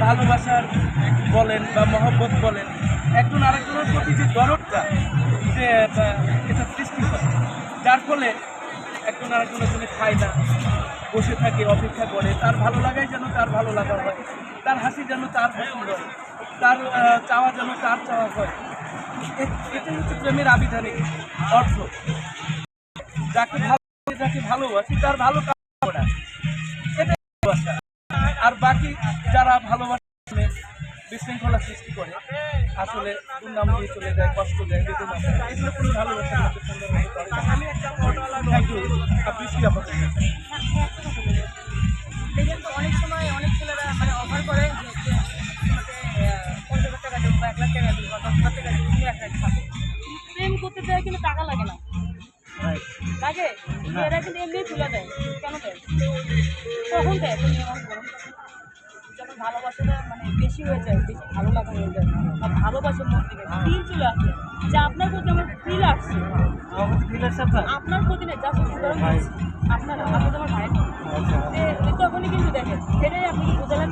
ভালোবাসার বলেন বা মহব্বত বলেন, একজন আরেকজনের প্রতি যে দরদটা যে এটা সৃষ্টি হয়, যার ফলে একজন আরেকজনের জন্য খায় না, বসে থাকে, অপেক্ষা করে, তার ভালো লাগাই যেন তার ভালো লাগা হয়, তার হাসি যেন তার হাসি হয়, তার চাওয়া যেন তার চাওয়া হয়। এটাই হচ্ছে প্রেমের আবিধানিক অর্থ। যাকে ভালোবাসি তার ভালো কাজ করা, এটাই ভালোবাসা। আর বাকি যারা ভালোবাসা বিশৃঙ্খলা সৃষ্টি করে, আসলে দুর্নাম দিয়ে চলে যায়, কষ্ট দেয়, বেদনা দেয়, এগুলো কোনো ভালোবাসার মধ্যে থ্যাংক ইউ। আপনি কি আপনার দেখেন তো অনেক সময় অনেক ছেলেরা মানে অফার করে যে তোমাকে 50,000 টাকা দেবো বা 1,00,000 টাকা দেবো বা 10,000 টাকা দেবো, তুমি একটা খাবে। প্রেম করতে দেয় কিন্তু টাকা লাগে না, লাগে এরা কিন্তু এমনি তুলে দেয়। কেন দেয়? কখন দেয়? তুমি আমার বলো। যখন ভালোবাসাটা মানে বেশি হয়ে যায়, বেশি ভালো লাগা হয়ে যায়, বা ভালোবাসার মন থেকে ফিল চলে আসে যে আপনার প্রতি আমার ফিল আসছে, আপনার প্রতি না জাস্ট উদাহরণ দিচ্ছি, আপনি তো আমার ভাই তখনই কিন্তু দেখেন, সেটাই আপনি বোঝালেন।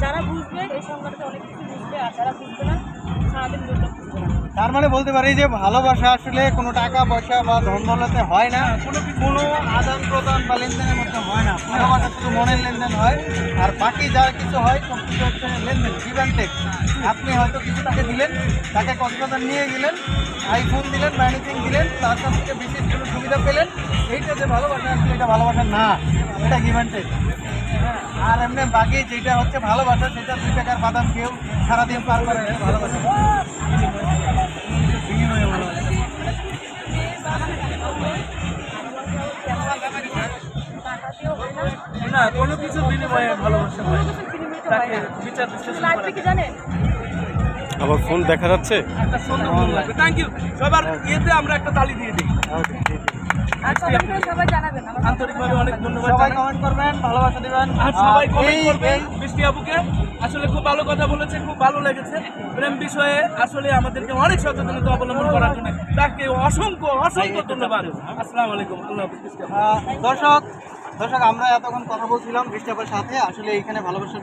যারা বুঝবে এই সংখ্যাটাতে অনেক কিছু বুঝবে, আর যারা বুঝবে না সারাদিন বুঝবে না। তার মানে বলতে পারি যে ভালোবাসা আসলে কোনো টাকা পয়সা বা ধন দৌলতে হয় না, কোনো আদান প্রদান বা লেনদেনের মধ্যে হয় না। ভালোবাসা শুধু মনের লেনদেন হয়, আর বাকি যা কিছু হয় সব কিছু হচ্ছে লেনদেন, গিভ অ্যান্ড টেক। আপনি হয়তো কিছু তাকে দিলেন, তাকে কক্সবাজার নিয়ে গেলেন, আইফোন দিলেন বা এনিথিং দিলেন, তার কাছ থেকে বিশেষ কোনো সুবিধা পেলেন, এইটা যে ভালোবাসা আসলে এটা ভালোবাসা না, এটা গিভ অ্যান্ড টেক। আর এমনি বাকি যেটা হচ্ছে ভালোবাসা, সেটা 2 টাকার বাদাম কেউ সারাদিন পার করে ভালোবাসা বিনিময়ে ভালোবাসা। না, কোনো কিছু বিনিময়ে ভালোবাসা হয়, তাকে বিচার বিশ্লেষণ লাইফে কি জানেন? আবার ফোন দেখা যাচ্ছে। একটা সুন্দর মন লাগবে। Thank you. সবার ইয়েতে আমরা একটা তালি দিয়ে দিই। আর সবাই জানাবেন আন্তরিকভাবে অনেক ধন্যবাদ সবাই জানাই। কমেন্ট করবেন, ভালোবাসা দিবেন, আর সবাই কমেন্ট এই- করবেন এই- বৃষ্টি আপুকে। আসলে খুব ভালো কথা বলেছে, খুব ভালো লেগেছে। প্রেম বিষয়ে আসলে আমাদেরকে অনেক সচেতনতা অবলম্বন করার জন্য তাকে অসংখ্য অসংখ্য ধন্যবাদ। আসসালামু আলাইকুম। আল্লাহ হাফিজ বৃষ্টি আপু। দর্শক আমরা এতক্ষণ কথা বলছিলাম বৃষ্টি আপার সাথে। আসলে এখানে ভালোবাসার